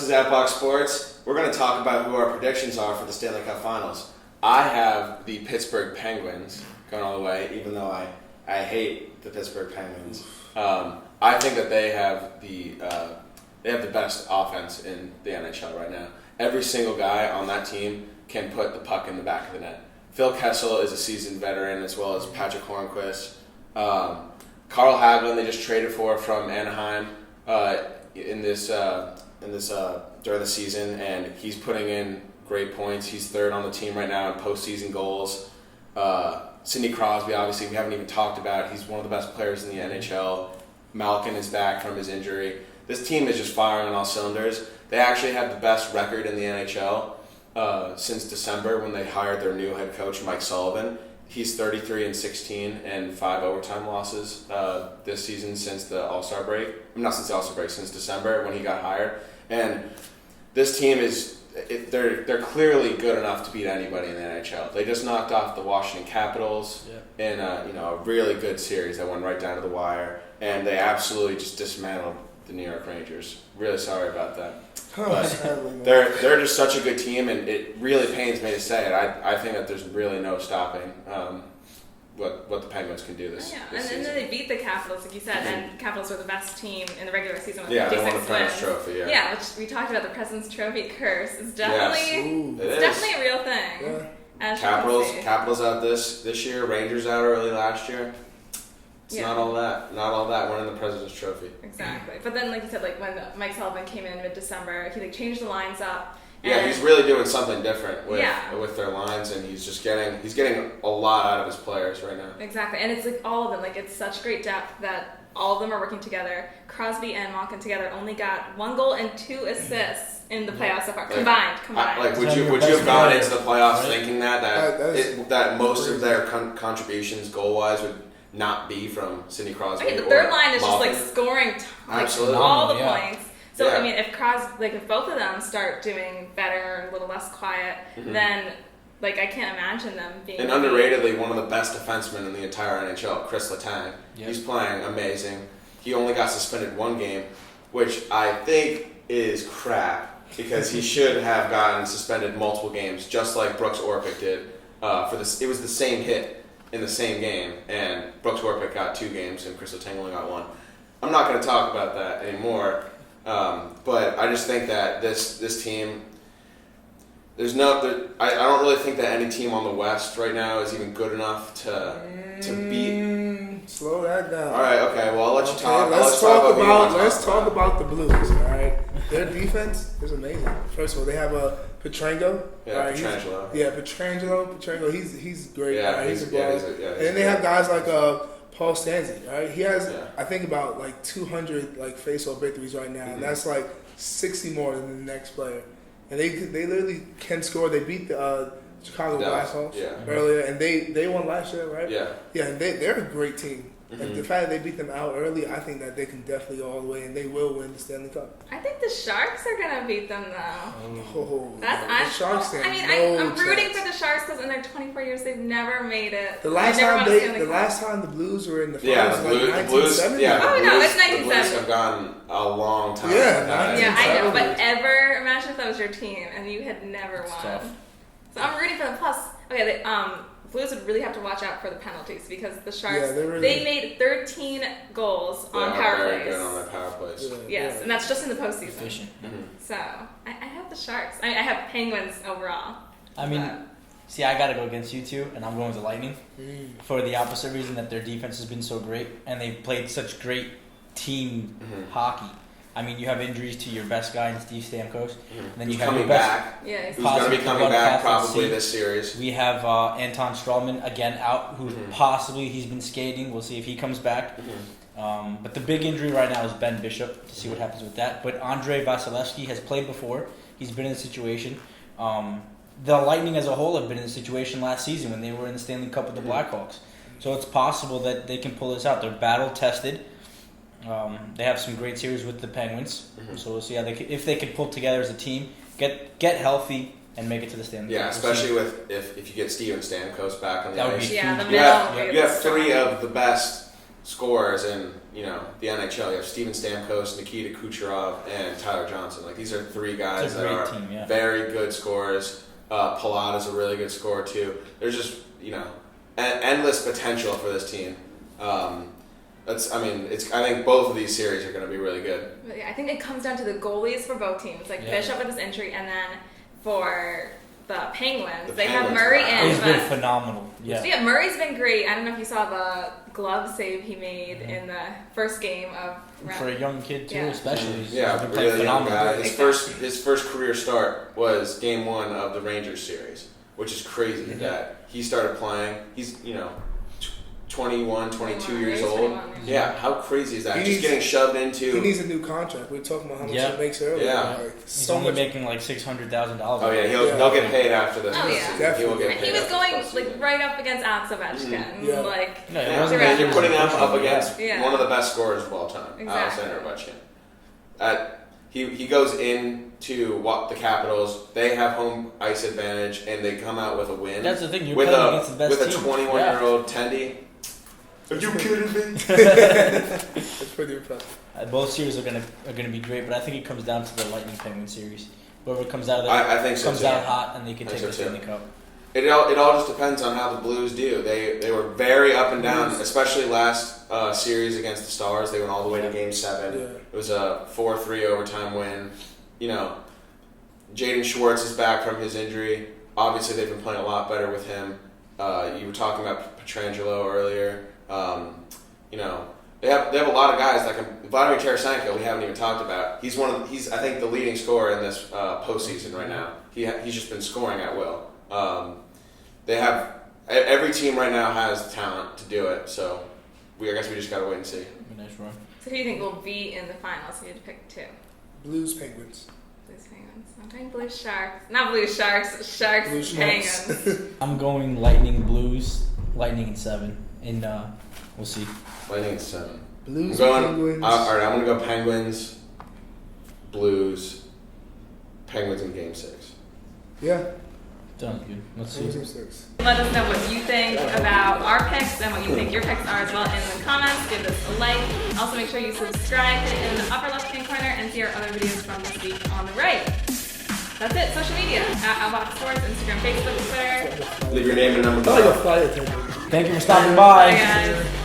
is Outbox Sports. We're going to talk about who our predictions are for the Stanley Cup Finals. I have the Pittsburgh Penguins going all the way, even though I hate the Pittsburgh Penguins. I think that they have the best offense in the NHL right now. Every single guy on that team can put the puck in the back of the net. Phil Kessel is a seasoned veteran, as well as Patrick Hornquist. Carl Hagelin, they just traded for from Anaheim during the season, and he's putting in great points. He's third on the team right now in postseason goals. Sidney Crosby, obviously, we haven't even talked about. He's one of the best players in the NHL. Malkin is back from his injury. This team is just firing on all cylinders. They actually have the best record in the NHL since December when they hired their new head coach, Mike Sullivan. He's 33-16 and 5 overtime losses this season since the All-Star break. Not since the All-Star break, since December when he got hired. And this team they're clearly good enough to beat anybody in the NHL. They just knocked off the Washington Capitals in a really good series that went right down to the wire, and they absolutely just dismantled the New York Rangers. Really sorry about that. But they're just such a good team, and it really pains me to say it. I think that there's really no stopping what the Penguins can do this season. And then they beat the Capitals, like you said, and Capitals were the best team in the regular season with 56 they won the wins. President's Trophy. Yeah, which we talked about, the President's Trophy curse is definitely definitely a real thing. Yeah. Capitals out this year, Rangers out early last year. It's not all that winning the President's Trophy. Exactly. But then, like you said, like when Mike Sullivan came in mid-December, he changed the lines up. Yeah, he's really doing something different with their lines, and he's getting a lot out of his players right now. Exactly, and it's like all of them. Like, it's such great depth that all of them are working together. Crosby and Malkin together only got 1 goal and 2 assists in the playoffs so far, combined. Would you have gone into the playoffs thinking that most of their contributions goal wise would not be from Sidney Crosby? Okay, the third line is Malkin. Just scoring all the points. So I mean, if both of them start doing better, a little less quiet, then I can't imagine them being. And underratedly, one of the best defensemen in the entire NHL, Chris Letang. Yep. He's playing amazing. He only got suspended 1 game, which I think is crap because he should have gotten suspended multiple games, just like Brooks Orpik did. For this, it was the same hit in the same game, and Brooks Orpik got 2 games, and Chris Letang only got 1. I'm not going to talk about that anymore. But I just think that this team, I don't really think that any team on the West right now is even good enough to beat. Slow that down. All right, okay. Well, I'll let you talk. Let's talk about the Blues. All right, their defense is amazing. First of all, they have a Pietrangelo. Yeah, Pietrangelo. Pietrangelo. He's great. Yeah, he's a baller. And then they have guys like Paul Stanzi, right? He has, I think, about 200 face-off victories right now. And that's 60 more than the next player. And they literally can score. They beat the Chicago Blackhawks earlier, and they won last year, right? Yeah. Yeah, and they're a great team. And the fact that they beat them out early, I think that they can definitely go all the way, and they will win the Stanley Cup. I think the Sharks are going to beat them, though. The Sharks I'm rooting for the Sharks because in their 24 years, they've never made it. The last time the Blues were in the finals was 1970. It's 1970. The Blues have gone a long time. I know, but imagine if that was your team and you had never won. Tough. So I'm rooting for them. Plus, Blues would really have to watch out for the penalties because the Sharks, they made 13 goals on power plays. Good on their power plays. Yes, and that's just in the postseason. Efficient. So I have the Sharks. I have Penguins overall. I mean, I got to go against you two, and I'm going with the Lightning for the opposite reason that their defense has been so great, and they've played such great team hockey. I mean, you have injuries to your best guy in Steve Stamkos. And then you have your best. Who's going to be coming back probably this series. We have Anton Strawman again out, who possibly he's been skating. We'll see if he comes back. But the big injury right now is Ben Bishop, to see what happens with that. But Andrei Vasilevsky has played before. He's been in the situation. The Lightning as a whole have been in the situation last season when they were in the Stanley Cup with the Blackhawks. So it's possible that they can pull this out. They're battle-tested. They have some great series with the Penguins, so we'll see how if they can pull together as a team, get healthy, and make it to the Stanley Cup. Yeah, especially if you get Steven Stamkos back on the ice. Yeah, you have 3 of the best scorers in the NHL. You have Steven Stamkos, Nikita Kucherov, and Tyler Johnson. Like these are three guys that are very good scorers. Palat is a really good scorer too. There's just endless potential for this team. I think both of these series are going to be really good. I think it comes down to the goalies for both teams. Like Bishop with his injury, and then for the Penguins, they have Murray in. He's been phenomenal. Yeah, Murray's been great. I don't know if you saw the glove save he made in the first game of. For a young kid too, especially. Really young guy. His first career start was Game 1 of the Rangers series, which is crazy that he started playing. He's 21, 22 years old. Yeah, how crazy is that? Just getting shoved into. He needs a new contract. We were talking about how much he makes earlier. Yeah, he's only making like $600,000. Oh yeah, he'll get paid after this. Oh yeah, definitely. And he was going right up against Alex Ovechkin. You're putting him up against one of the best scorers of all time, exactly. Alexander Ovechkin. He goes into the Capitals. They have home ice advantage, and they come out with a win. That's the thing. You're playing against the best team. With a 21-year-old Tendy. Are you kidding me? It's pretty impressive. Both series are gonna be great, but I think it comes down to the Lightning Penguin series. Whoever comes out of I think so comes out hot, and they can take the Stanley Cup. It all just depends on how the Blues do. They were very up and down, especially last series against the Stars. They went all the way to Game 7. Yeah. It was a 4-3 overtime win. Jaden Schwartz is back from his injury. Obviously, they've been playing a lot better with him. You were talking about Pietrangelo earlier. They have a lot of guys that can. Vladimir Tarasenko, we haven't even talked about. He's I think the leading scorer in this postseason right now. He's just been scoring at will. They have every team right now has talent to do it. So I guess we just gotta wait and see. Nice run. So who do you think will be in the finals? You had to pick two. Blues, Penguins. Blues, Penguins. I'm going Blues, Sharks. Not Blues, Sharks. Sharks, Blues, Penguins. I'm going Lightning, Blues. Lightning in 7. And we'll see. Lightning in 7. Blues, Penguins. All right, I'm gonna go Penguins, Blues, Penguins in Game 6. Yeah. Sounds good. Let's see. Let us know what you think about our picks and what you think your picks are as well in the comments. Give us a like. Also, make sure you subscribe, hit it in the upper left-hand corner, and see our other videos from this week on the right. That's it. Social media at Outbox Sports, Instagram, Facebook, Twitter. Leave your name and number below. I like a flight attendant. Thank you for stopping by. Bye, guys.